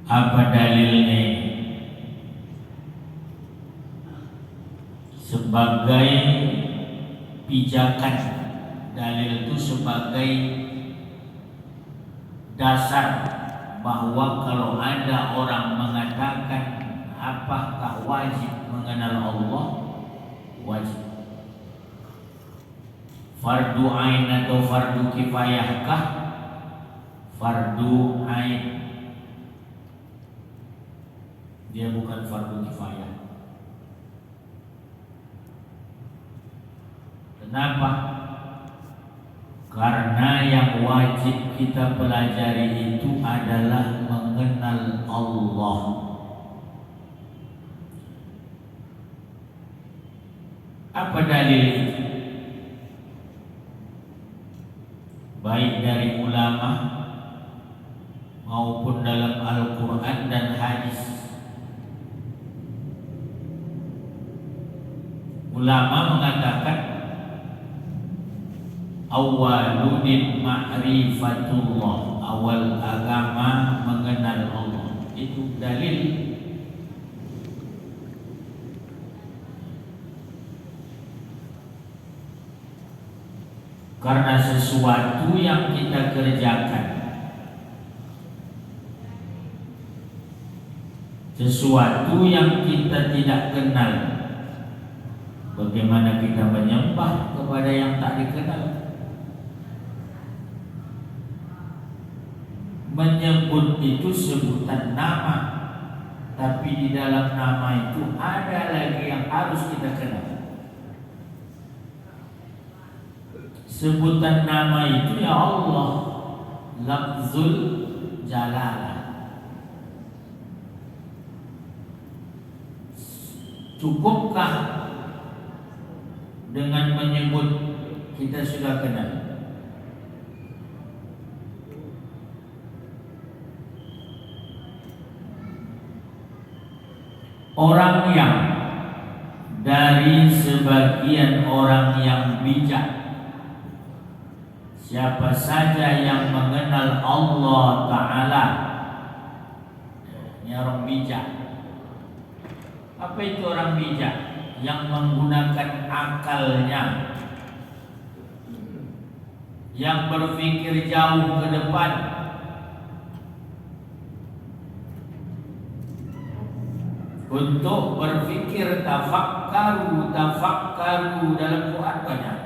Apa dalilnya? Sebagai pijakan, dalil itu sebagai dasar bahwa kalau ada orang mengatakan apakah wajib mengenal Allah, wajib. Fardu ain atau fardu kifayahkah? Fardu ain. Dia bukan fardu kifayah. Kenapa? Karena yang wajib kita pelajari itu adalah mengenal Allah. Apa dalil itu? Baik dari ulama maupun dalam Al-Quran dan hadis. Ulama mengatakan awaludin ma'rifatullah, awal agama mengenal Allah. Itu dalil. Karena sesuatu yang kita kerjakan, sesuatu yang kita tidak kenal, bagaimana kita menyembah kepada yang tak dikenal? Menyebut itu sebutan nama, tapi di dalam nama itu ada lagi yang harus kita kenal. Sebutan nama itu ya Allah, lafzul jalalah. Cukupkah dengan menyebut kita sudah kenal? Orang yang dari sebagian orang yang bijak, siapa saja yang mengenal Allah Ta'ala, ini orang bijak. Apa itu orang bijak? Yang menggunakan akalnya, yang berpikir jauh ke depan, untuk berpikir tafakkaru dalam Quran banyak.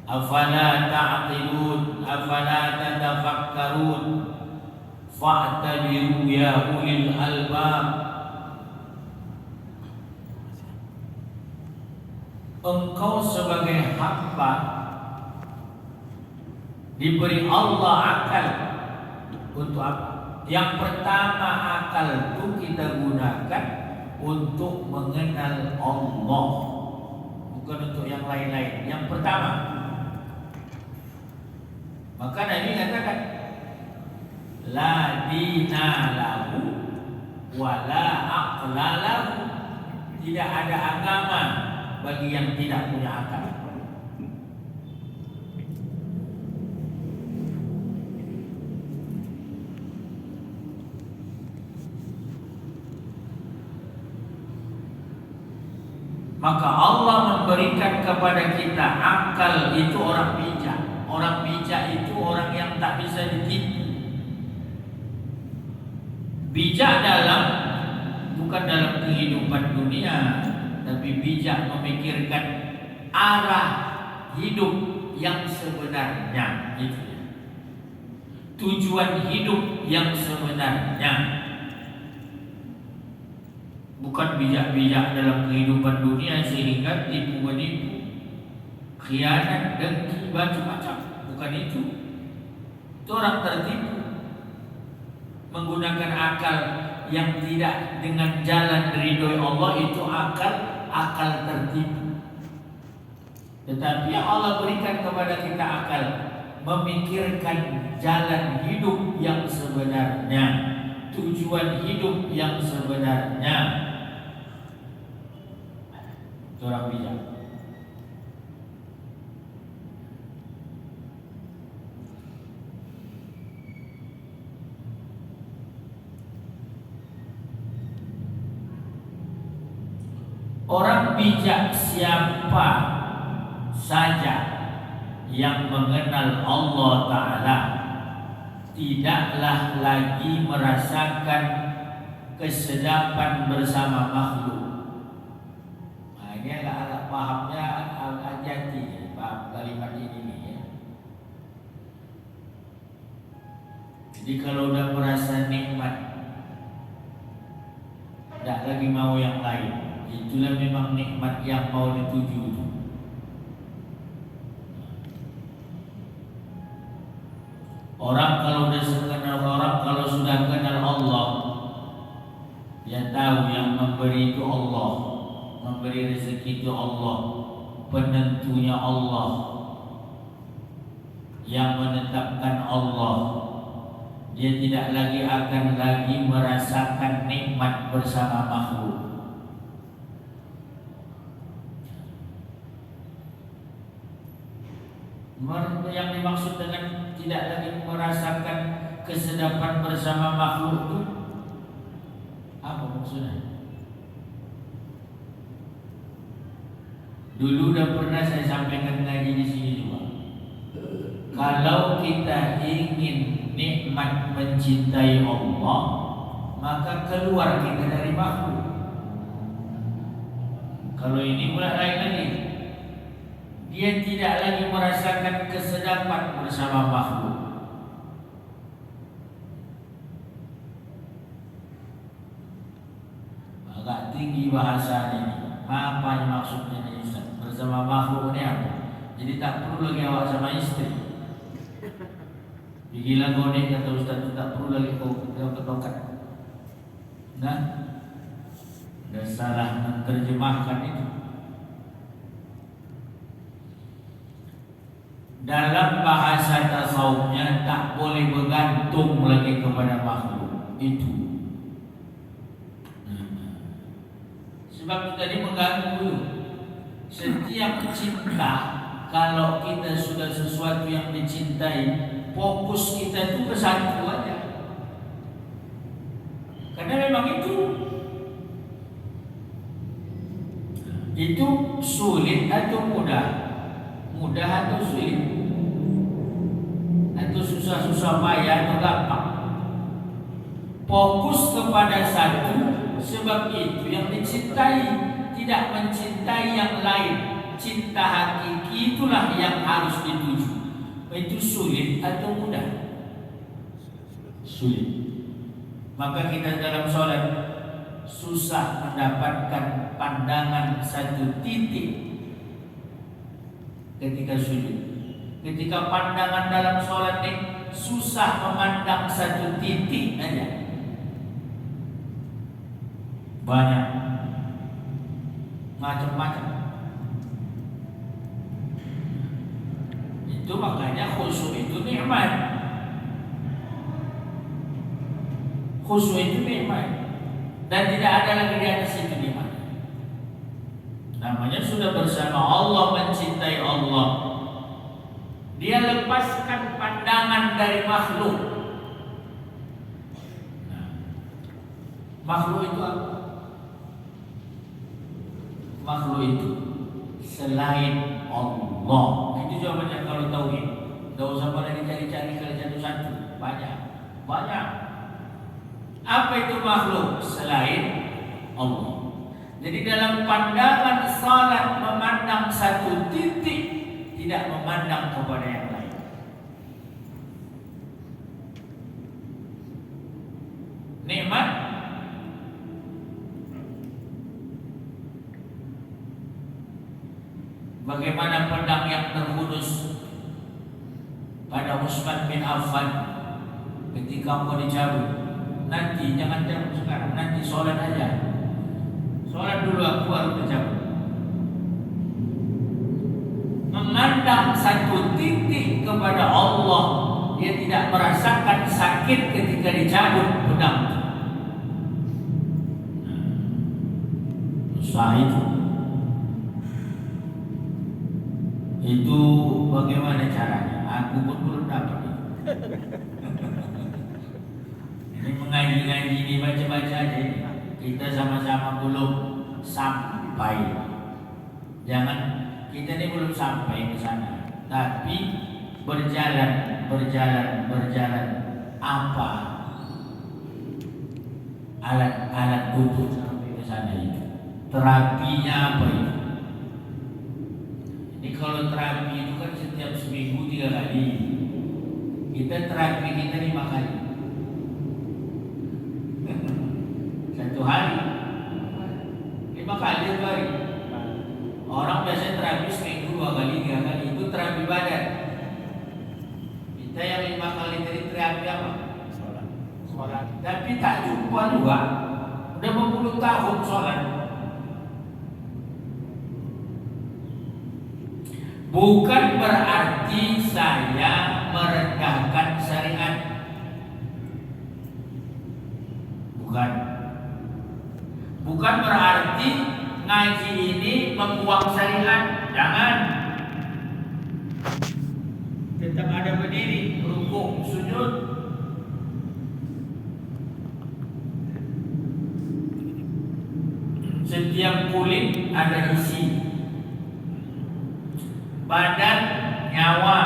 Afala ta'qilun, afala tatafakkarun, fa'tabiru ya ulil albab. Engkau sebagai hamba diberi Allah akal untuk apa? Yang pertama, akal itu kita gunakan untuk mengenal Allah, bukan untuk yang lain-lain. Yang pertama, maka Nabi katakan la dina lahu wa la aqla lahu. Tidak ada agama bagi yang tidak punya akal. Maka Allah memberikan kepada kita akal, itu orang bijak. Orang bijak itu orang yang tak bisa ditipu. Bijak bukan dalam kehidupan dunia, tapi bijak memikirkan arah hidup yang sebenarnya. Itu tujuan hidup yang sebenarnya. Bukan bijak-bijak dalam kehidupan dunia sehingga tipu-menipu, khianat, dengki, macam-macam. Bukan itu. Itu orang tertipu, menggunakan akal yang tidak dengan jalan ridhoi Allah. Itu akal tertipu. Tetapi Allah berikan kepada kita akal memikirkan jalan hidup yang sebenarnya, tujuan hidup yang sebenarnya. Orang bijak. Orang bijak siapa saja yang mengenal Allah Ta'ala tidaklah lagi merasakan kesedapan bersama makhluk. Nah, ini agak pahamnya hati-hati, paham kalimat ini ya. Jadi kalau udah merasa nikmat, tidak lagi mau yang lain, itulah memang nikmat yang mau dituju. Orang kalau sudah kenal Allah, dia tahu yang memberi itu Allah, memberi rezeki itu Allah, penentunya Allah, yang menetapkan Allah. Dia tidak akan lagi merasakan nikmat bersama makhluk. Yang dimaksud dengan tidak lagi merasakan kesedapan bersama makhluk itu apa maksudnya? Dulu udah pernah saya sampaikan ngaji di sini juga. Kalau kita ingin nikmat mencintai Allah, maka keluar kita dari makhluk. Kalau ini mulai lain lagi. Dia tidak lagi merasakan kesedapan bersama makhluk. Agak tinggi bahasanya. Apa yang maksudnya ini Ustaz? Bersama makhluk ini apa? Jadi tak perlu lagi awak sama istri. Gila kau ni kata Ustaz, tak perlu lagi kau ketokat. Nah, dah salah menerjemahkan itu. Dalam bahasa tasawufnya tak boleh bergantung lagi kepada makhluk itu. Sebab tadi mengganggu dulu. Setiap cinta, kalau kita sudah sesuatu yang dicintai, fokus kita itu ke satu aja. Karena memang itu sulit atau mudah? Mudah atau sulit? Atau susah-susah payah atau gampang? Fokus kepada satu, sebab itu yang dicintai, tidak mencintai yang lain. Cinta hakiki itulah yang harus dituju. Itu sulit atau mudah? Sulit. Maka kita dalam sholat susah mendapatkan pandangan satu titik ketika sujud. Ketika pandangan dalam sholat ini susah memandang satu titik aja. Banyak macam-macam. Itu makanya khusyuk itu nikmat. Khusyuk itu nikmat. Dan tidak ada lagi di atas itu nikmat. Namanya sudah bersama Allah, mencintai Allah. Dia lepaskan pandangan dari makhluk. Makhluk itu apa? Makhluk itu selain Allah. Itu jawabannya kalau tauhid. Tidak usah lagi cari-cari kalau satu-satu. Banyak. Apa itu makhluk? Selain Allah. Jadi dalam pandangan salat memandang satu titik, tidak memandang kepada yang lain. Nikmat bagaimana pedang yang terhunus pada Utsman bin Affan ketika mau dicabut. Nanti jangan cabut sekarang, nanti sholat aja. Sholat dulu aku baru mencabut. Memandang satu titik kepada Allah, dia tidak merasakan sakit ketika dicabut pedang. Usaha itu bagaimana caranya? Aku pun belum dapat. Ini mengaji-ngaji ini baca-baca aja. Kita sama-sama belum sampai. sampai. Jangan, kita ini belum sampai ke sana, tapi berjalan. Apa alat untuk sampai ke sana itu? Terapinya apa itu? Ini kalau terapi itu kan setiap seminggu 3 kali. Kita terapi kita 5 kali. 1 hari 5 kali 1 hari. Orang biasanya terapi seminggu 2 kali 3 kali. Itu terapi badan. Kita yang 5 kali tadi terapi apa? Sholat. Tapi tak jumpa juga. Udah 50 tahun sholat. Bukan berarti saya merendahkan syariat. Bukan berarti ngaji ini membuang syariat. Jangan. Tetap ada berdiri, rukuk, sujud. Setiap kulit ada isi. Badan, nyawa.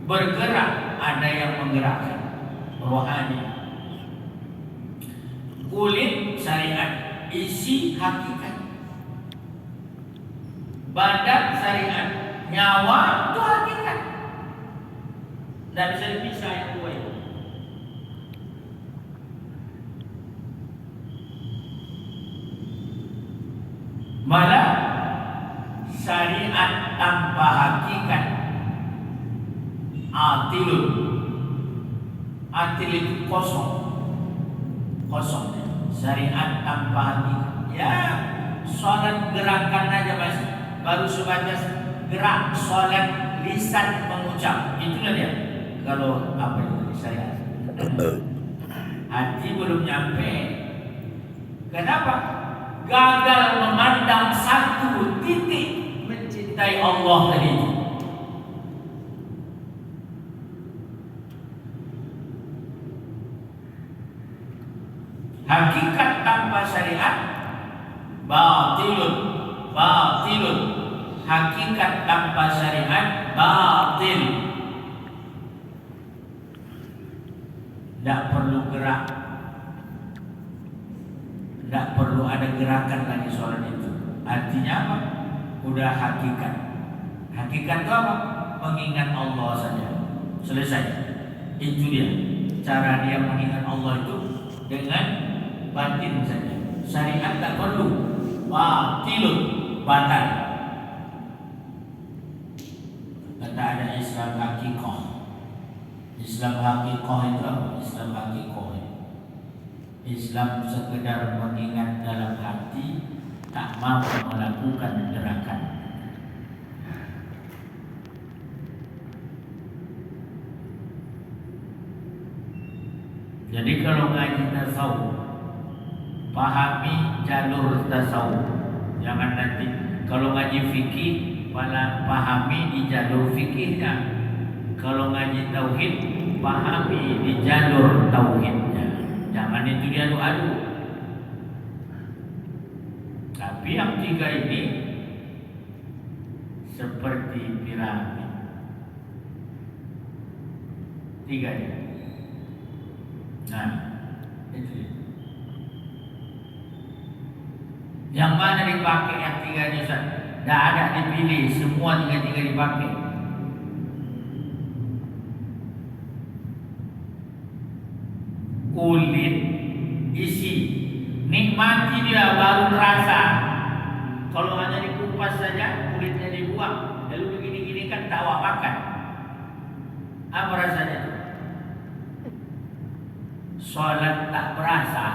Bergerak, ada yang menggerakkan. Rohani. Kulit syariat, isi hakikat. Badan syariat, nyawa itu hakikat. Tidak bisa dipisah yang dua itu. Malah syariat tanpa hakikat atilun. Atil itu kosong. Syariat tanpa hakikat. Ya, sholat gerakan aja mas. Baru sebatas gerak sholat lisan mengucap. Itulah dia. Kalau apa itu syariat. Hati belum nyampe. Kenapa? Gagal memandang satu titik mencintai Allah tadi itu. Hakikat tanpa syariat batilun. Hakikat tanpa syariat batil. Tidak perlu gerak. Tidak perlu ada gerakan lagi sholat itu. Artinya apa? Udah hakikat. Hakikat itu apa? Mengingat Allah saja. Selesai. Itu dia. Cara dia mengingat Allah itu dengan batin saja. Syariat tak perlu. Batilun, batal. Kata ada Islam hakikah. Islam hakikah itu apa? Islam hakikah. Islam sekedar mengingat dalam hati, tak mau melakukan gerakan. Jadi kalau ngaji tasawuf, pahami jalur tasawuf. Jangan nanti kalau ngaji fikih, pahami di jalur fikihnya. Kalau ngaji tauhid, pahami di jalur tauhidnya. Jangan itu diadu-adu. Tapi yang 3 ini seperti piramid. 3 ya. Nah, itu ya. Yang mana dipakai yang 3 ini Ustaz? Tidak ada dipilih, semua 3 dipakai. Kulit, isi, nikmati dia baru terasa. Kalau hanya dikupas saja, kulitnya dibuang, lalu begini-gini kan tak awak makan. Apa rasanya itu? Sholat tak berasa,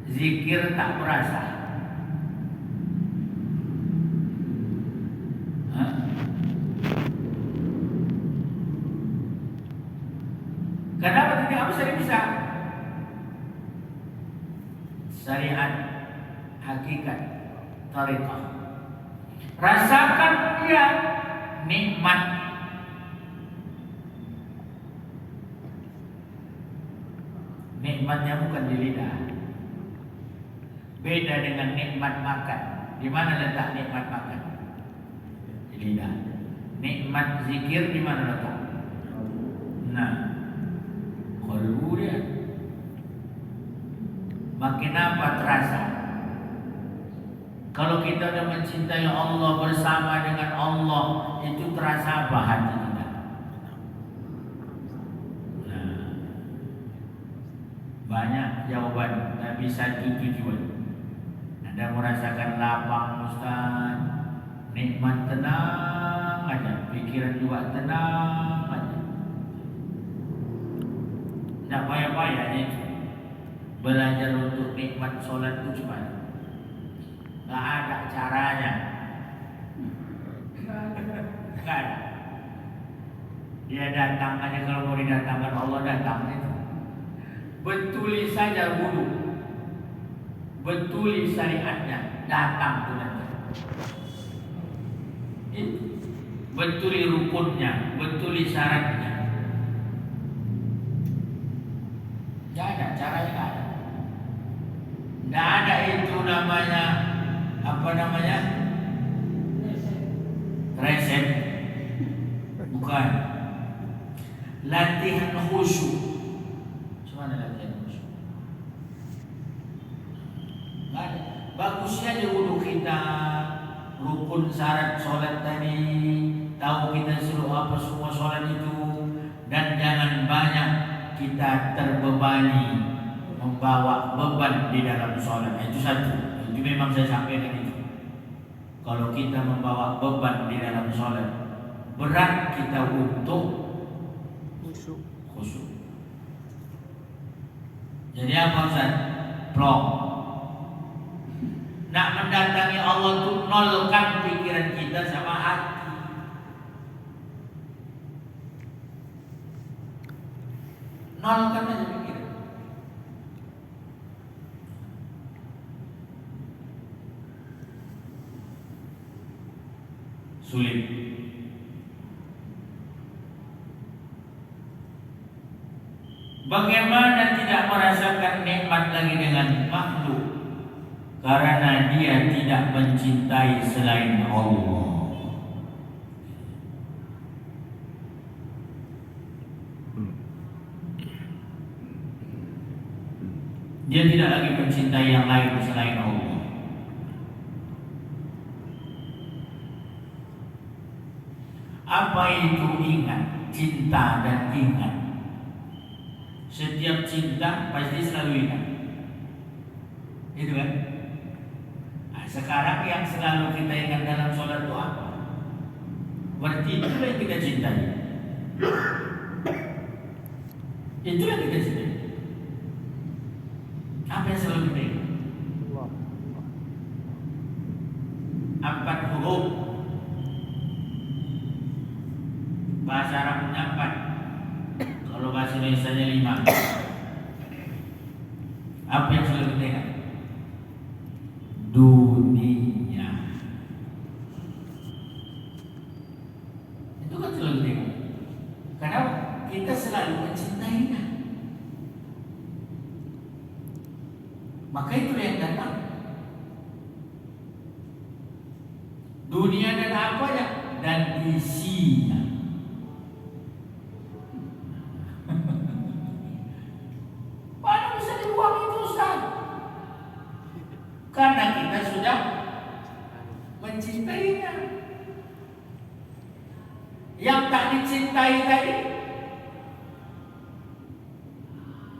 zikir tak berasa. Kenapa tidak bisa dipisah? Syariat, hakikat, tariqah. Rasakan dia nikmat. Nikmatnya bukan di lidah. Beda dengan nikmat makan. Di mana letak nikmat makan? Di lidah. Nikmat zikir di mana letak? Nah, qalbu dia. Makin apa terasa? Kalau kita sudah mencintai Allah, bersama dengan Allah, itu terasa apa hati kita? Nah, banyak jawaban, tapi satu tujuan. Anda merasakan lapang, Ustaz, nikmat, tenang aja, pikiran juga tenang aja. Tidak payah-payahnya itu. Belajar untuk nikmat sholat itu cuma nggak ada caranya. Nggak ada. Dia datang aja, kalau mau didatangkan Allah datang itu. Betuli saja wudu, betuli syariatnya, datang tuh nanti. Betuli rukunnya, betuli syaratnya. Nggak ada caranya, nggak ada. Nggak ada itu namanya apa namanya? Resep. Bukan. Latihan khusyuk. Cuma latihan khusyuk. Nggak ada. Bagusnya di wudu kita, rukun syarat sholat tadi, tahu kita suruh apa semua sholat itu, dan jangan banyak kita terbebani membawa beban di dalam sholat. Itu satu. Itu memang saya sampaikan itu. Kalau kita membawa beban di dalam sholat, berat kita untuk khusyuk. Jadi apa Ustaz? Plong. Nak mendatangi Allah itu nolkan pikiran kita sama hati. Nolkan aja pikiran. Sulit. Bagaimana tidak merasakan nikmat lagi dengan makhluk? Karena dia tidak mencintai selain Allah. Dia tidak lagi mencintai yang lain selain Allah. Apa itu ingat? Cinta dan ingat. Setiap cinta pasti selalu ingat. Itu kan? Nah, sekarang yang selalu kita ingat dalam sholat itu apa? Berarti itulah yang kita cintai. Itulah yang kita cintai. Apa yang selalu kita ingat? 4 huruf. Bahasa Arabnya 4. Kalau bahasa Indonesianya 5. Apa yang selalu kita ingat? Dunia. Itu kan selalu kita ingat. Karena kita selalu mencintainya. Maka itu yang datang. Dunia dan apanya? Dan isinya. Mana bisa dibuang itu Ustaz? Karena kita sudah mencintainya. Yang tak dicintai tadi,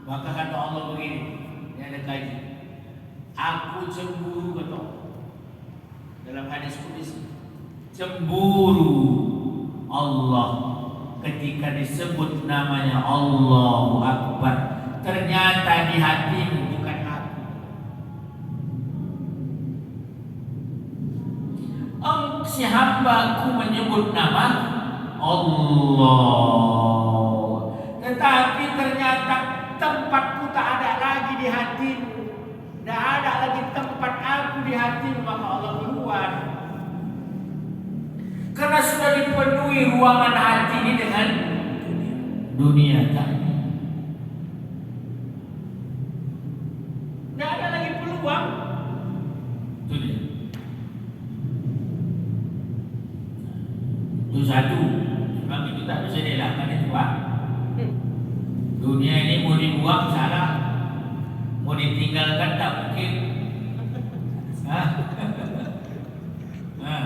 maka kata Allah begini, ini ada kajian. Aku cemburu, kata dalam hadis qudsi. Cemburu Allah ketika disebut namanya Allahu Akbar. Ternyata di hatimu bukan aku. Si hambaku menyebut nama Allah, tetapi ternyata tempatku tak ada lagi di hatimu. Tidak ada lagi tempat aku di hatimu, maka Allah keluar. Karena sudah dipenuhi ruangan hati ini dengan dunia tadi. Itu satu. Memang itu tak bisa dielakkan itu Pak. Dunia ini mau dibuang salah, mau ditinggalkan tak mungkin. Hah? Nah,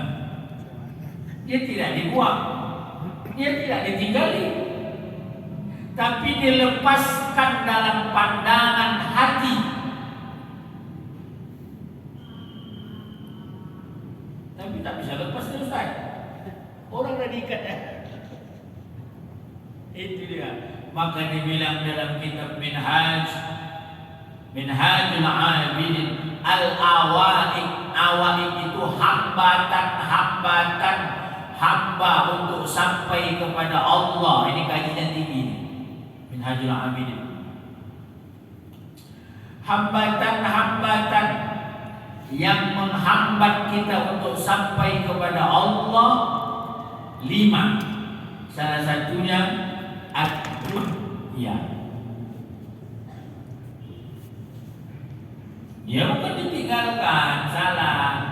dia tidak dibuang, dia tidak ditinggali, tapi dilepaskan dalam pandangan hati. Tapi tak bisa lepas dia Ustaz. Orang dah diikat dah. Itu dia. Maka dibilang dalam kitab Minhajul Abidin Al-Awaiq. Awaiq itu hambatan-hambatan hamba untuk sampai kepada Allah. Ini kajian tinggi. Minhajul Abidin. Hambatan-hambatan yang menghambat kita untuk sampai kepada Allah 5. Salah satunya ad-dunya. Ya bukan ditinggalkan, salah.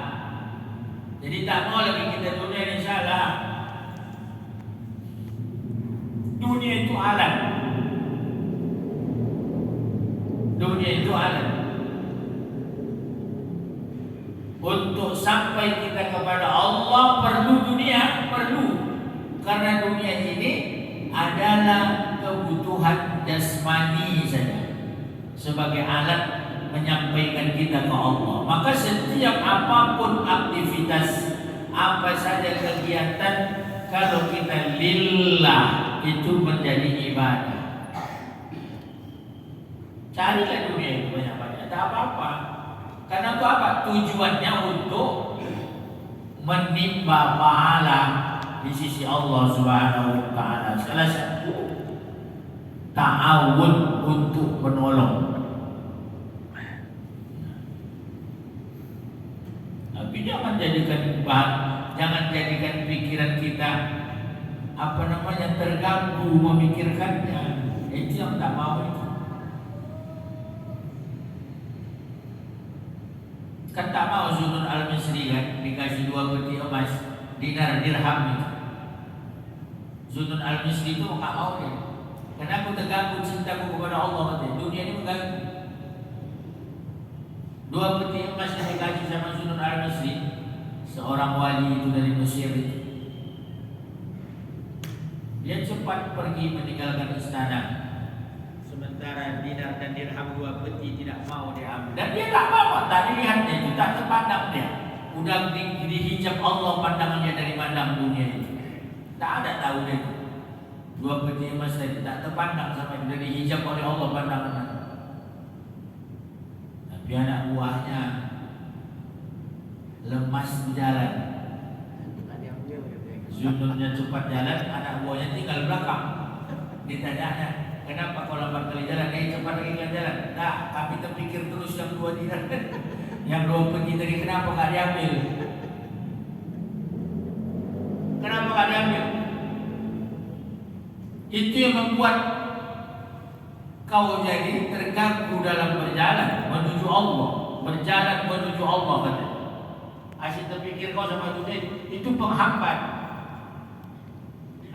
Jadi tak mau lagi kita dunia ini salah. Dunia itu alat. Dunia itu alat. Untuk sampai kita kepada Allah perlu dunia, perlu. Karena dunia ini adalah kebutuhan jasmani saja sebagai alat menyampaikan kita ke Allah. Maka setiap apapun aktivitas, apa saja kegiatan, kalau kita lillah itu menjadi ibadah. Carilah dunia itu banyak-banyak, tak apa-apa. Karena itu apa? Tujuannya untuk menimba pahala di sisi Allah Subhanahu wa taala. Salah satu ta'awun untuk menolong. Tapi jangan jadikan pikiran kita terganggu memikirkannya. Itu yang tak mau itu. Kan tak mau Zunun Al-Misri kan dikasih 2 peti emas, dinar dirham itu. Zunun Al-Misri itu tak mau dia. Karena aku terganggu cintaku kepada Allah katanya. Dunia ini mengganggu. 2 peti emas yang dikasih sama Zunun Al-Misri, seorang wali itu dari Mesir itu. Dia cepat pergi meninggalkan istana. Sementara dinar dan dirham 2 peti tidak mau diambil. Dan dia tak mau, tak dilihatnya itu, tak terpandang dia. Udah dihijab Allah pandangannya dari pandang dunia itu. Tak ada tahu dia itu. 2 peti emas tadi tak terpandang sama itu, dihijab oleh Allah pandangannya. Tapi anak buahnya lemas berjalan. Zununnya cepat jalan, anak buahnya tinggal belakang. Ditanya, kenapa kau lambat kali jalan? Cepat lagi kan jalan. Tak, kami terpikir terus yang 2 dinar. Yang 2 peti tadi kenapa gak diambil? Kenapa gak diambil? Itu yang membuat kau jadi terganggu dalam berjalan menuju Allah. Berjalan menuju Allah katanya. Asyik terpikir kau sama dunia itu penghambat.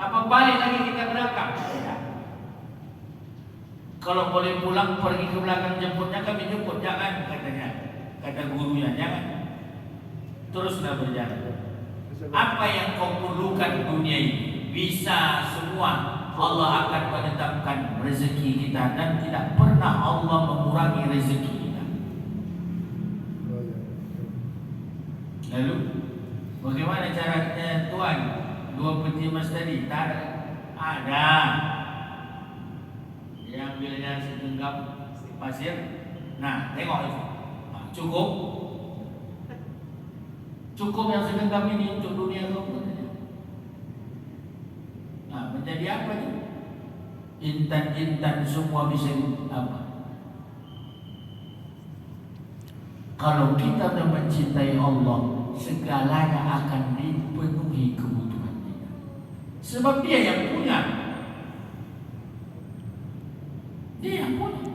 Apa balik lagi kita belakang? Ya. Kalau boleh pulang pergi ke belakang jemputnya, kami jemput. Jangan katanya, kata gurunya, jangan. Teruslah berjalan. Apa yang kau perlukan dunia ini bisa semua. Allah akan menetapkan rezeki kita dan tidak pernah Allah mengurangi rezeki kita. Lalu bagaimana caranya Tuhan? 2 peti emas tadi tak ada. Dia ambilnya segenggam pasir. Nah, tengok itu. Nah, cukup. Cukup yang segenggam ini untuk dunia kau. Nah, menjadi apa ini? Intan-intan semua bisa apa? Kalau kita mencintai Allah, segalanya akan dipenuhi kebutuhan kita. Sebab Dia yang punya. Dia yang punya.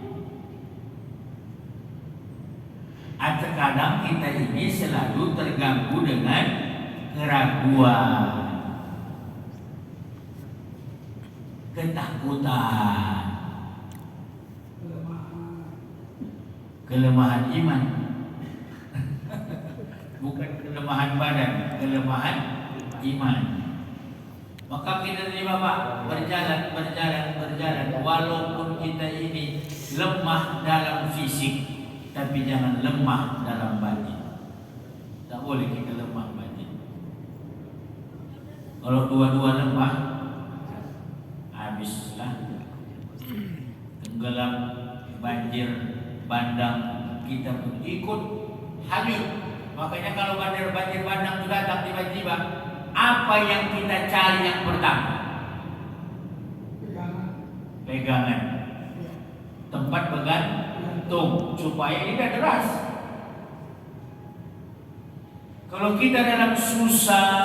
Terkadang kita ini selalu terganggu dengan keraguan. ketakutan, kelemahan iman, bukan kelemahan badan, kelemahan iman. Maka kita terima Pak, berjalan, walaupun kita ini lemah dalam fisik, tapi jangan lemah dalam batin. Tak boleh kita lemah batin. Kalau dua-dua lemah, habislah. Tenggelam, banjir, bandang, kita pun ikut hanyut. Makanya kalau banjir bandang itu datang tiba-tiba, apa yang kita cari yang pertama? Pegangan. Tempat bergantung supaya tidak deras. Kalau kita dalam susah,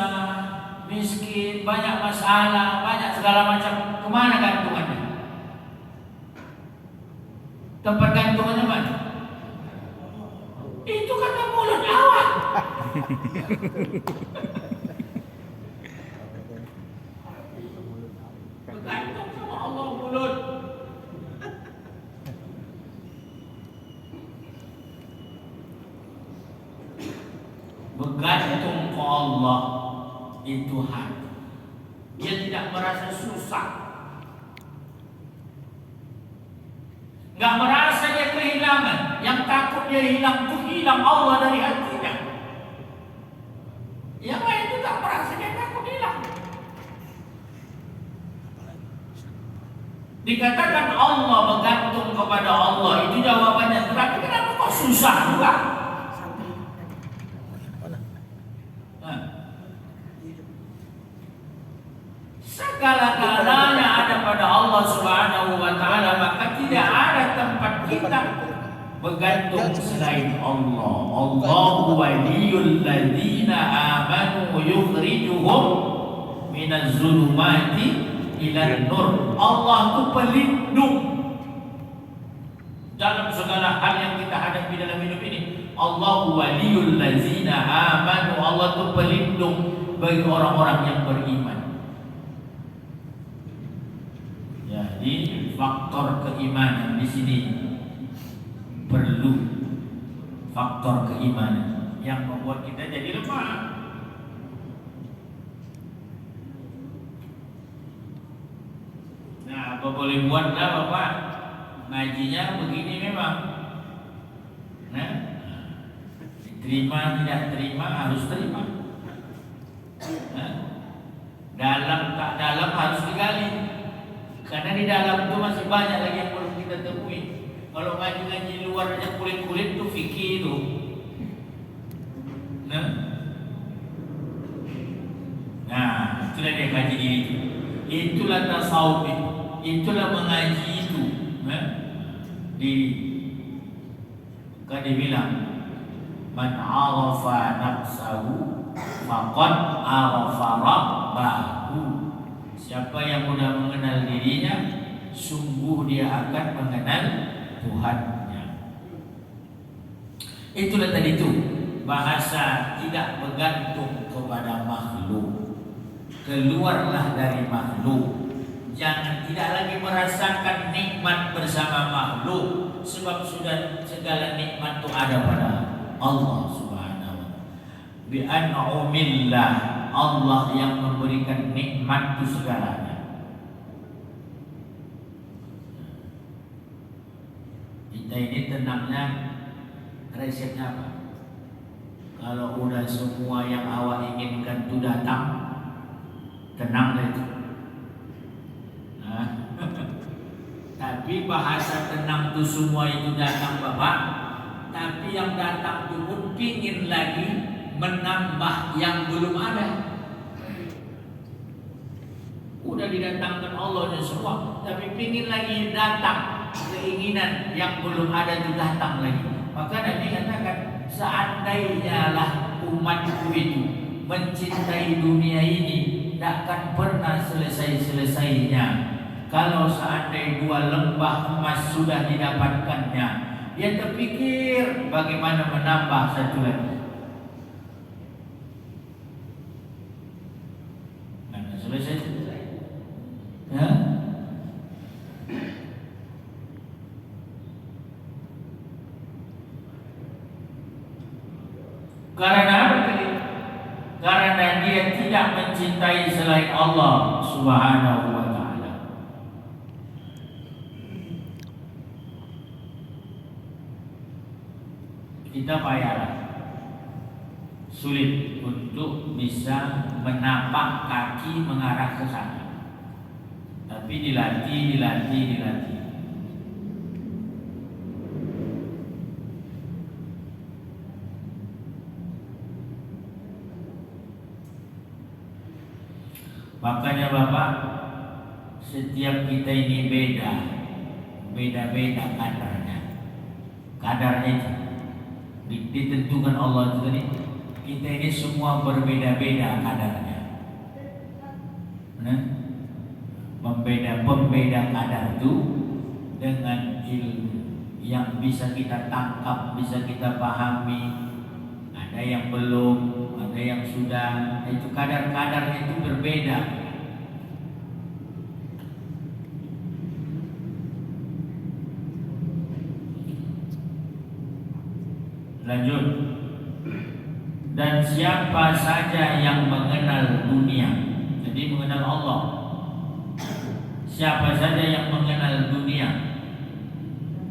miskin, banyak masalah, banyak segala macam, kemana gantungannya? Tempat gantungannya mana? Itu kata mulut awak. Bergantung sama Allah mulut. Bergantung ke Allah itu hati. Dia tidak merasa susah, nggak merasa dia kehilangan. Yang takut dia hilang itu hilang Allah dari hatinya. Yang lain itu tak merasa dia takut hilang. Dikatakan Allah bergantung kepada Allah, itu jawabannya. Tetapi kenapa kok susah juga? Segala-galanya ada pada Allah Subhanahu wa Ta'ala, maka tidak ada tempat kita bergantung selain Allah. Allahu waliyul ladzina amanu yukhrijuhum minaz zulumati ilan nur. Allah itu pelindung dalam segala hal yang kita hadapi dalam hidup ini. Allahu waliyul ladzina amanu. Allah itu pelindung bagi orang-orang yang beriman. Jadi faktor keimanan di sini perlu, faktor keimanan yang membuat kita jadi lemah. Nah, apa boleh buatlah Bapak, ngajinya begini memang. Nah, diterima tidak terima harus terima. Nah, dalam tak dalam harus digali. Karena di dalam itu masih banyak lagi yang perlu kita temui. Kalau ngaji-ngaji luar aja kulit-kulit itu fikih itu. Nah, itulah dia kaji diri itu. Itulah tasawuf, itulah mengaji itu. Kan dia bilang, man arafa nafsahu faqad arafa rabbahu. Siapa yang sudah mengenal dirinya, sungguh dia akan mengenal Tuhannya. Itulah tadi itu bahasa tidak bergantung kepada makhluk. Keluarlah dari makhluk. Jangan tidak lagi merasakan nikmat bersama makhluk, sebab sudah segala nikmat itu ada pada Allah Subhanahu wa Ta'ala. Bi an'umillah, Allah yang memberikan nikmat itu segalanya. Kita ini tenangnya, resepnya apa? Kalau udah semua yang awak inginkan itu datang, tenang itu. Nah, tapi bahasa tenang itu semua itu datang Bapak, tapi yang datang itu pun pingin lagi menambah yang belum ada. Udah didatangkan Allah dan semua, tapi pingin lagi datang, keinginan yang belum ada itu datang lagi. Maka Nabi katakan, seandainya lah umatku itu mencintai dunia ini, tak akan pernah selesai-selesainya. Kalau seandainya 2 lembah emas sudah didapatkannya, dia terpikir bagaimana menambah 1 lagi. Selesai. Ya? Karena apa tadi? Karena dia tidak mencintai selain Allah Subhanahu wa taala. Kita payahlah sulit untuk bisa menapak kaki mengarah ke sana. Tapi dilatih. Makanya Bapak, setiap kita ini beda-beda kadarnya itu ditentukan Allah itu tadi. Kita ini semua berbeda-beda kadarnya. Pembeda kadar itu dengan ilmu yang bisa kita tangkap, bisa kita pahami. Ada yang belum, ada yang sudah. Itu kadar-kadarnya itu berbeda. Lanjut. Dan siapa saja yang mengenal dunia, jadi mengenal Allah. Siapa saja yang mengenal dunia,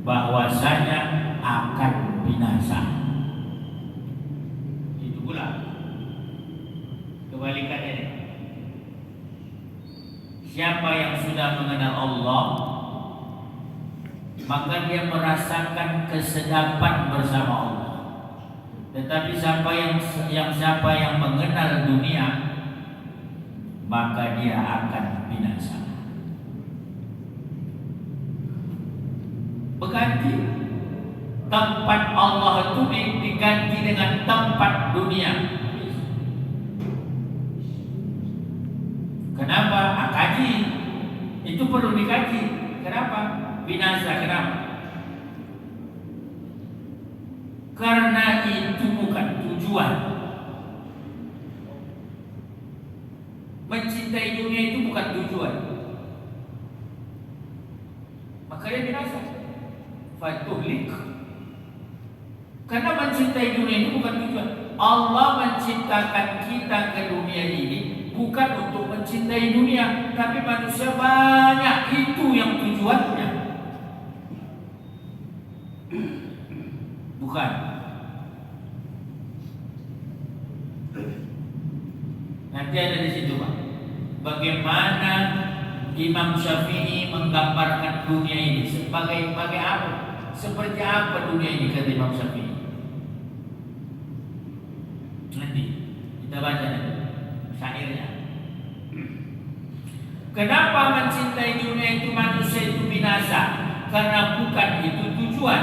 bahwasanya akan binasa. Itu pula kebalikannya. Siapa yang sudah mengenal Allah, maka dia merasakan kesedapan bersama Allah. Tetapi siapa yang mengenal dunia, maka dia akan binasa. Berganti tempat Allah itu diganti dengan tempat dunia. Kenapa? Kaji itu perlu dikaji. Kenapa? Binasa. Kenapa? Karena itu bukan tujuan. Mencintai dunia itu bukan tujuan. Makanya binasa. Fatuhlik. Karena mencintai dunia itu bukan tujuan. Allah menciptakan kita ke dunia ini bukan untuk mencintai dunia, tapi manusia banyak, itu yang tujuannya. Bukan. Nanti ada di situ Pak. Bagaimana Imam Syafi'i menggambarkan dunia ini sebagai apa? Seperti apa dunia ini kata Imam Syafi'i? Nanti kita baca nanti syairnya. Kenapa mencintai dunia itu manusia itu binasa? Karena bukan itu tujuan.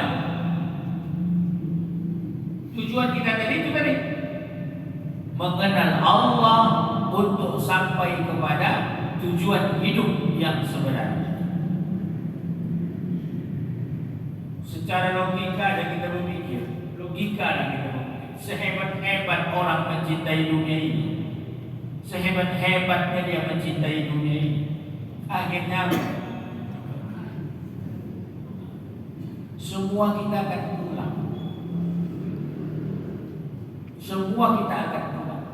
Tujuan kita tadi itu tadi mengenal Allah untuk sampai kepada tujuan hidup yang sebenarnya. Secara logika ada kita berpikir, sehebat-hebat orang mencintai dunia ini, sehebat-hebatnya dia mencintai dunia ini, akhirnya semua kita akan pulang. Semua kita akan pulang.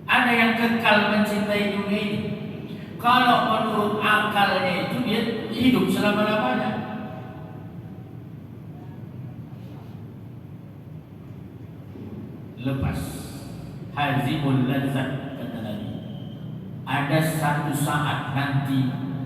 Ada yang kekal mencintai dunia ini. Kalau menurut akalnya itu dia hidup selama-lamanya. Lepas hazimul lazat kata Nabi. Ada satu saat nanti